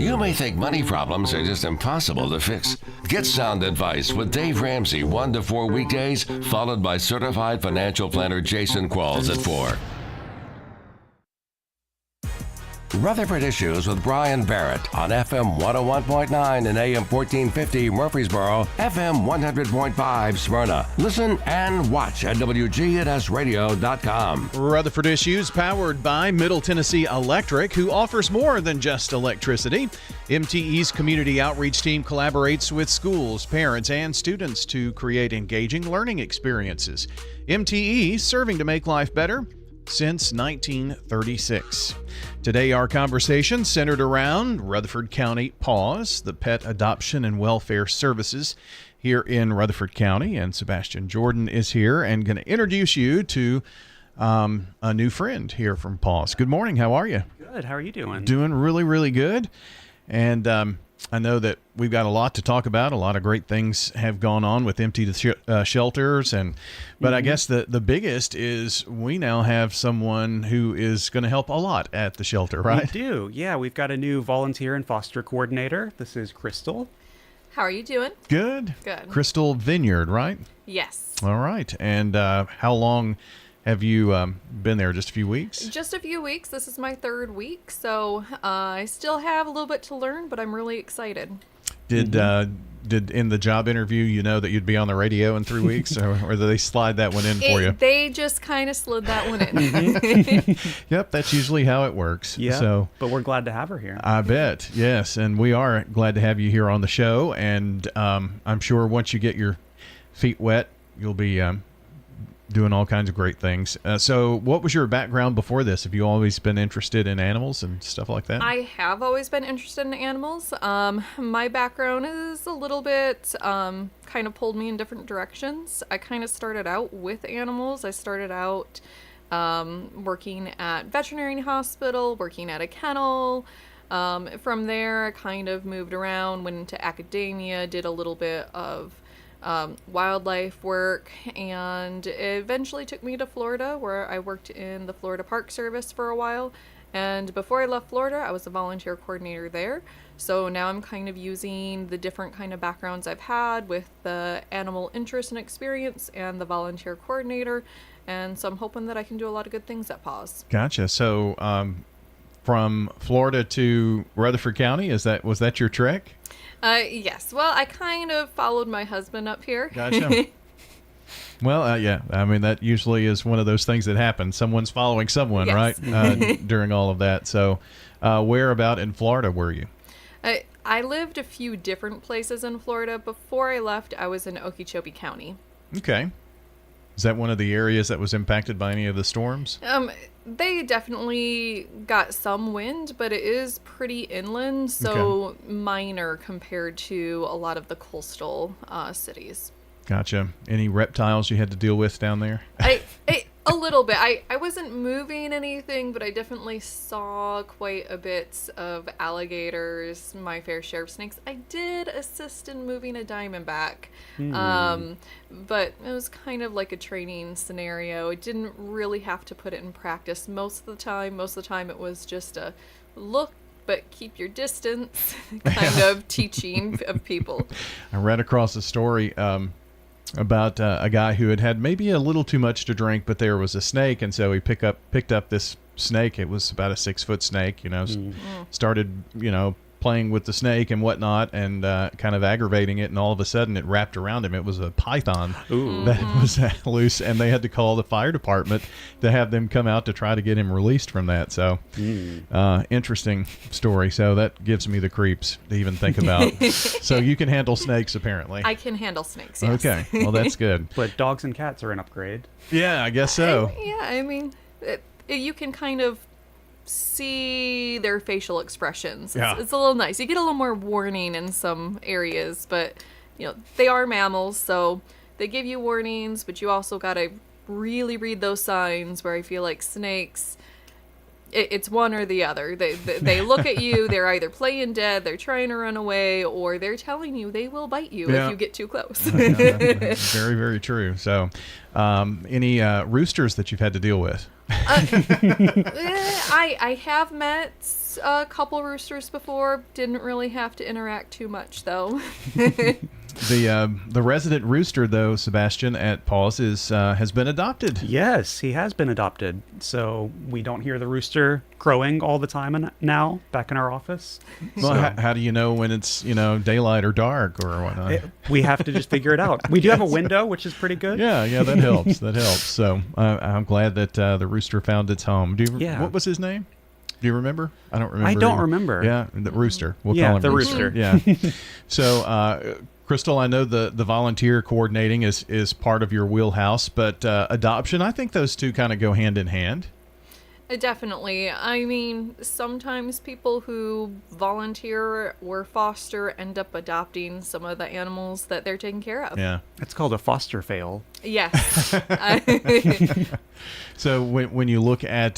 You may think money problems are just impossible to fix. Get sound advice with Dave Ramsey 1 to 4 weekdays, followed by certified financial planner Jason Qualls at 4. Rutherford Issues with Brian Barrett on FM 101.9 and AM 1450 Murfreesboro, FM 100.5 Smyrna. Listen and watch at wgnsradio.com. Rutherford Issues powered by Middle Tennessee Electric, who offers more than just electricity. MTE's community outreach team collaborates with schools, parents, and students to create engaging learning experiences. MTE, serving to make life better since 1936. Today, our conversation centered around Rutherford County PAWS, the Pet Adoption and Welfare Services here in Rutherford County. And Sebastian Jordan is here and going to introduce you to a new friend here from PAWS. Good morning. How are you? Good. How are you doing? Doing really, really good. And I know that we've got a lot to talk about. A lot of great things have gone on with empty shelters, but I guess the biggest is we now have someone who is going to help a lot at the shelter, right? We do. Yeah, we've got a new volunteer and foster coordinator. This is Crystal. How are you doing? Good. Good. Crystal Vineyard, right? Yes. All right. And how long have you been there? Just a few weeks? Just a few weeks. This is my 3rd week, so I still have a little bit to learn, but I'm really excited. Did in the job interview you know that you'd be on the radio in 3 weeks, or did they slide that one in for you? They just kind of slid that one in. Yep, that's usually how it works. Yeah, so, but we're glad to have her here. I bet, yes, and we are glad to have you here on the show, and I'm sure once you get your feet wet, you'll be doing all kinds of great things. So what was your background before this? Have you always been interested in animals and stuff like that? I have always been interested in animals. My background is a little bit kind of pulled me in different directions. I kind of started out with animals. I started out working at veterinary hospital, working at a kennel. From there, I kind of moved around, went into academia, did a little bit of wildlife work, and it eventually took me to Florida, where I worked in the Florida Park Service for a while. And before I left Florida, I was a volunteer coordinator there. So now I'm kind of using the different kind of backgrounds I've had with the animal interest and experience and the volunteer coordinator. And so I'm hoping that I can do a lot of good things at PAWS. Gotcha. So from Florida to Rutherford County, was that your trek? Yes. Well, I kind of followed my husband up here. Gotcha. Well, yeah. I mean, that usually is one of those things that happens. Someone's following someone, yes. Right? During all of that. So where about in Florida were you? I lived a few different places in Florida. Before I left, I was in Okeechobee County. Okay. Is that one of the areas that was impacted by any of the storms? They definitely got some wind, but it is pretty inland, so minor compared to a lot of the coastal cities. Gotcha. Any reptiles you had to deal with down there? A little bit. I wasn't moving anything, but I definitely saw quite a bit of alligators, my fair share of snakes. I did assist in moving a diamondback, but it was kind of like a training scenario. I didn't really have to put it in practice most of the time. Most of the time it was just a look, but keep your distance kind of teaching of people. I read across a story about a guy who had maybe a little too much to drink, but there was a snake, and so he picked up this snake. It was about a 6-foot snake, started, playing with the snake and whatnot, and kind of aggravating it, and all of a sudden it wrapped around him. It was a python that was loose, and they had to call the fire department to have them come out to try to get him released from that. So interesting story. So that gives me the creeps to even think about. So you can handle snakes, apparently. I can handle snakes, yes. Okay, well, that's good. But dogs and cats are an upgrade. Yeah, I guess so. I mean, you can kind of see their facial expressions. It's a little nice. You get a little more warning in some areas, but they are mammals, so they give you warnings, but you also got to really read those signs, where I feel like snakes, it's one or the other. They look at you, they're either playing dead, they're trying to run away, or they're telling you they will bite you if you get too close. Very, very true. So any roosters that you've had to deal with? I have met a couple roosters before. Didn't really have to interact too much, though. The resident rooster, though, Sebastian, at PAWS has been adopted. Yes, he has been adopted. So we don't hear the rooster crowing all the time now back in our office. Well, So how do you know when it's daylight or dark or whatnot? we have to just figure it out. We do have a window, which is pretty good. Yeah, that helps. That helps. So I'm glad that the rooster found its home. What was his name? Do you remember? I don't remember. I don't remember. Yeah, the rooster. We'll Yeah, call him the Rooster. rooster. Yeah. So, Crystal, I know the volunteer coordinating is part of your wheelhouse, but adoption, I think those two kind of go hand in hand. Definitely. I mean, sometimes people who volunteer or foster end up adopting some of the animals that they're taking care of. Yeah. It's called a foster fail. Yes. So when you look at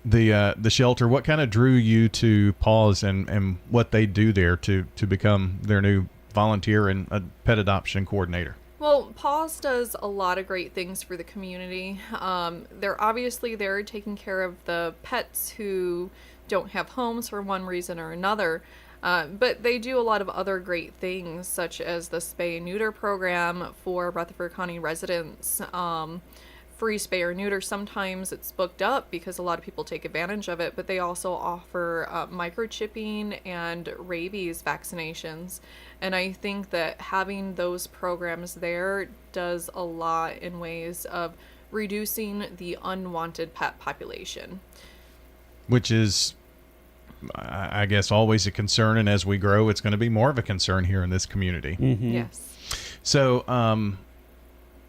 the shelter, what kind of drew you to PAWS and what they do there to become their new volunteer and a pet adoption coordinator? Well, PAWS does a lot of great things for the community. They're taking care of the pets who don't have homes for one reason or another. But they do a lot of other great things, such as the spay and neuter program for Rutherford County residents. Free spay or neuter. Sometimes it's booked up because a lot of people take advantage of it, but they also offer microchipping and rabies vaccinations. And I think that having those programs there does a lot in ways of reducing the unwanted pet population. Which is, I guess, always a concern, and as we grow, it's going to be more of a concern here in this community. Mm-hmm. Yes. So,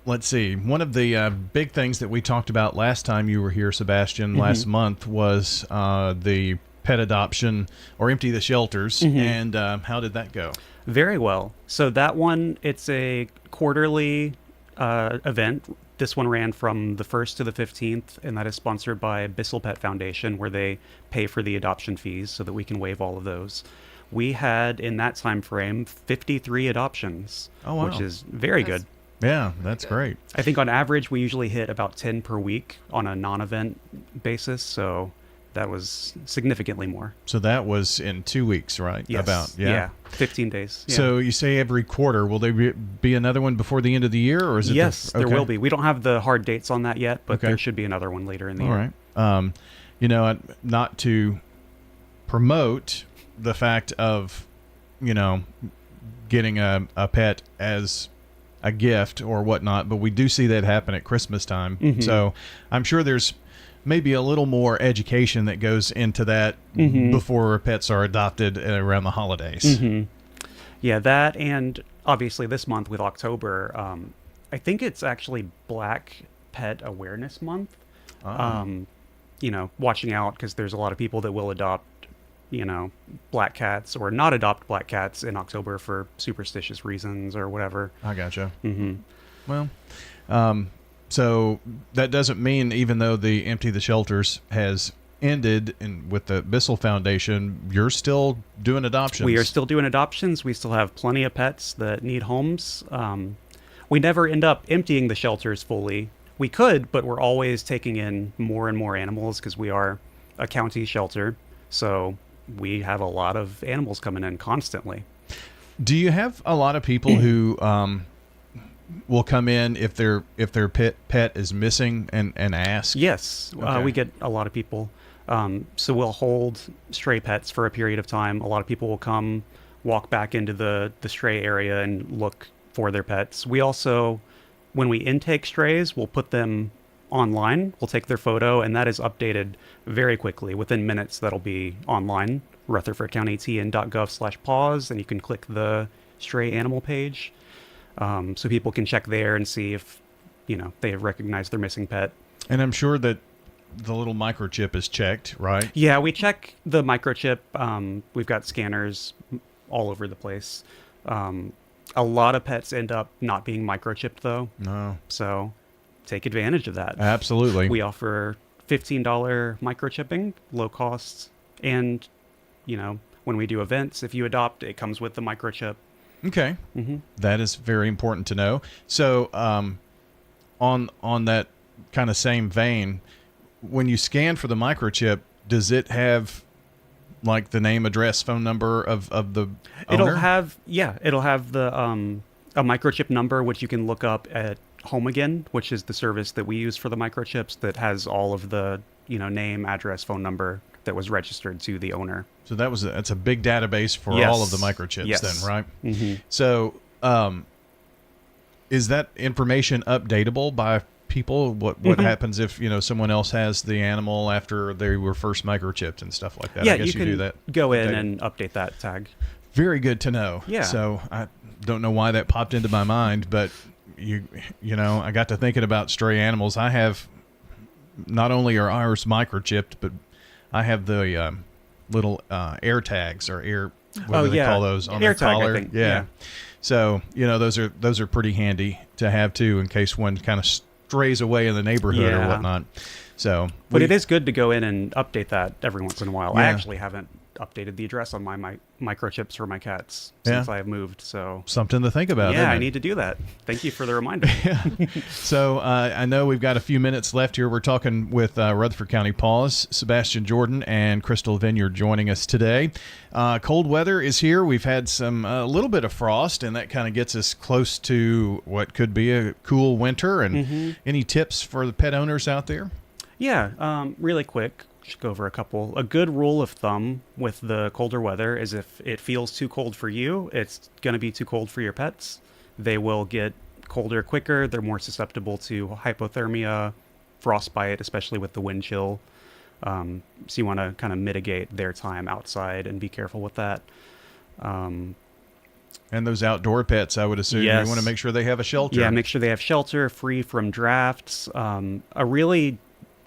let's see. One of the big things that we talked about last time you were here, Sebastian, last month was the pet adoption or empty the shelters. And how did that go? Very well. So that one, it's a quarterly event. This one ran from the 1st to the 15th, and that is sponsored by Bissell Pet Foundation, where they pay for the adoption fees so that we can waive all of those. We had, in that time frame, 53 adoptions, which is very good. Yeah, that's great. I think on average, we usually hit about 10 per week on a non-event basis, so that was significantly more. So that was in 2 weeks, right? Yes. Yeah. 15 days. Yeah. So you say every quarter. Will there be another one before the end of the year, or is it? Yes, there okay. will be. We don't have the hard dates on that yet, but Okay. there should be another one later in the year. All right. Not to promote the fact of, getting a pet as a gift or whatnot, but we do see that happen at Christmas time. So I'm sure there's maybe a little more education that goes into that before pets are adopted around the holidays. Yeah, that, and obviously this month with October, I think it's actually Black Pet Awareness Month. Watching out, because there's a lot of people that will adopt, black cats or not adopt black cats in October for superstitious reasons or whatever. I gotcha. Well, so that doesn't mean, even though the Empty the Shelters has ended with the Bissell Foundation, you're still doing adoptions. We are still doing adoptions. We still have plenty of pets that need homes. We never end up emptying the shelters fully. We could, but we're always taking in more and more animals because we are a county shelter. So we have a lot of animals coming in constantly. Do you have a lot of people who will come in if their pet is missing and ask? Yes, Okay. we get a lot of people. So we'll hold stray pets for a period of time. A lot of people will come, walk back into the stray area and look for their pets. We also, when we intake strays, we'll put them online. We'll take their photo, and that is updated very quickly. Within minutes, that'll be online, rutherfordcountytn.gov/paws, and you can click the stray animal page. So people can check there and see if, they have recognized their missing pet. And I'm sure that the little microchip is checked, right? Yeah, we check the microchip. We've got scanners all over the place. A lot of pets end up not being microchipped, though. No. So take advantage of that. Absolutely. We offer $15 microchipping, low cost. And, when we do events, if you adopt, it comes with the microchip. Okay. That is very important to know. So on that kind of same vein, when you scan for the microchip, does it have like the name, address, phone number of the It'll owner? have the a microchip number, which you can look up at Home Again, which is the service that we use for the microchips, that has all of the name, address, phone number that was registered to the owner. So that's a big database for Yes. all of the microchips Yes. then, right? Mm-hmm. So is that information updatable by people? What happens if someone else has the animal after they were first microchipped and stuff like that? Yeah, I guess you can do that. go in update it. and update that tag. Very good to know. Yeah. So I don't know why that popped into my mind, but I got to thinking about stray animals. I have, not only are ours microchipped, but I have the little air tags or air. What do they call those on air the tag, collar? I think. Yeah. So those are pretty handy to have too, in case one kind of strays away in the neighborhood or Yeah. whatnot. So, But it is good to go in and update that every once in a while. I Yeah. actually haven't updated the address on my microchips for my cats since I have moved. So something to think about. yeah, isn't I it? need to do that. Thank you for the reminder. So I know we've got a few minutes left here. We're talking with Rutherford County PAWS, Sebastian Jordan and Crystal Vineyard joining us today. Cold weather is here. We've had a little bit of frost, and that kind of gets us close to what could be a cool winter. And any tips for the pet owners out there? Yeah, really quick. Should go over a couple. A good rule of thumb with the colder weather is if it feels too cold for you, it's going to be too cold for your pets. They will get colder quicker. They're more susceptible to hypothermia, frostbite, especially with the wind chill. So you want to kind of mitigate their time outside and be careful with that. And those outdoor pets, I would assume, Yes. you want to make sure they have a shelter. Yeah, make sure they have shelter, free from drafts. A really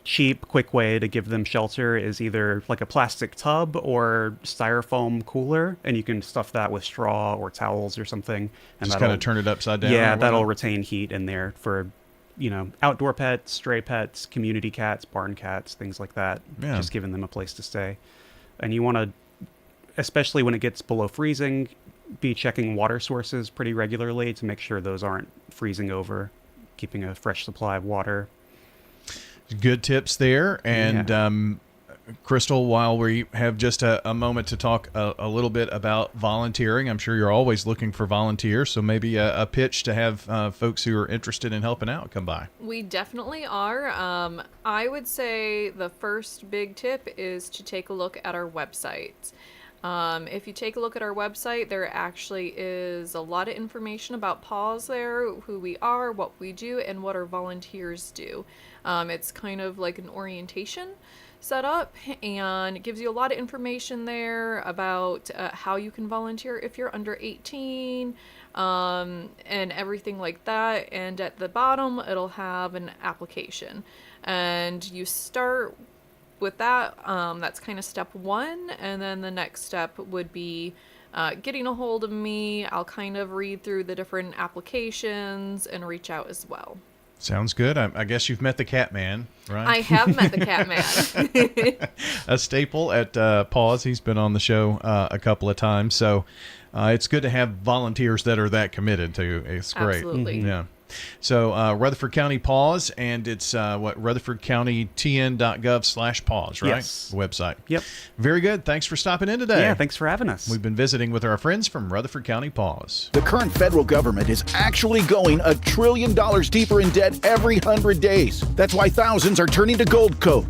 cheap, quick way to give them shelter is either like a plastic tub or styrofoam cooler, and you can stuff that with straw or towels or something. And Just kind of turn it upside down. Yeah, or that'll whatnot? retain heat in there for, outdoor pets, stray pets, community cats, barn cats, things like that. Yeah. Just giving them a place to stay. And you want to, especially when it gets below freezing, be checking water sources pretty regularly to make sure those aren't freezing over, keeping a fresh supply of water. Good tips there. And Crystal, while we have just a moment to talk a little bit about volunteering, I'm sure you're always looking for volunteers, so maybe a pitch to have folks who are interested in helping out come by. We definitely are. I would say the first big tip is to take a look at our website. If you take a look at our website, there actually is a lot of information about PAWS there, who we are, what we do, and what our volunteers do. It's kind of like an orientation set up, and it gives you a lot of information there about how you can volunteer if you're under 18, and everything like that. And at the bottom, it'll have an application. And you start with that. That's kind of step one. And then the next step would be getting a hold of me. I'll kind of read through the different applications and reach out as well. Sounds good. I guess you've met the Cat Man, right? I have met the Cat Man. A staple at PAWS. He's been on the show a couple of times. So it's good to have volunteers that are that committed to. It's great. Absolutely. Yeah. So Rutherford County PAWS, and it's rutherfordcountyn.gov/PAWS, right? Yes. The website. Yep. Very good. Thanks for stopping in today. Yeah, thanks for having us. We've been visiting with our friends from Rutherford County PAWS. The current federal government is actually going $1 trillion deeper in debt every 100 days. That's why thousands are turning to Gold Coat.